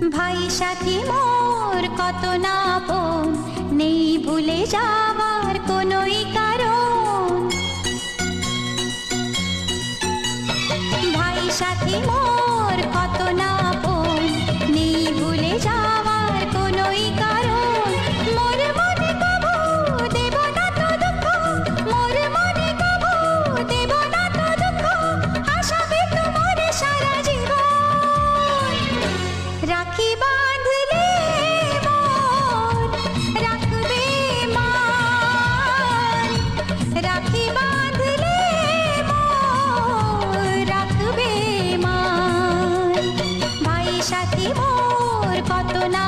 ভাই সাথী মোর কত না আপন, নেই ভুলে যাওয়ার কোনোই কারণ। ভাই সাথী মোর কত না আপন, নেই ভুলে যাওয়ার কোনোই কারণ। মোর মনে কবু দেব না তো দুঃখ, মোর মনে কবু দেব না তো দুঃখ, আশাবে তোমার সারা জীবন। রাখি বাঁধলে মোর রাখবে মান, রাখি বাঁধলে মোর রাখবে মান। ভাই সাথী মোর কত না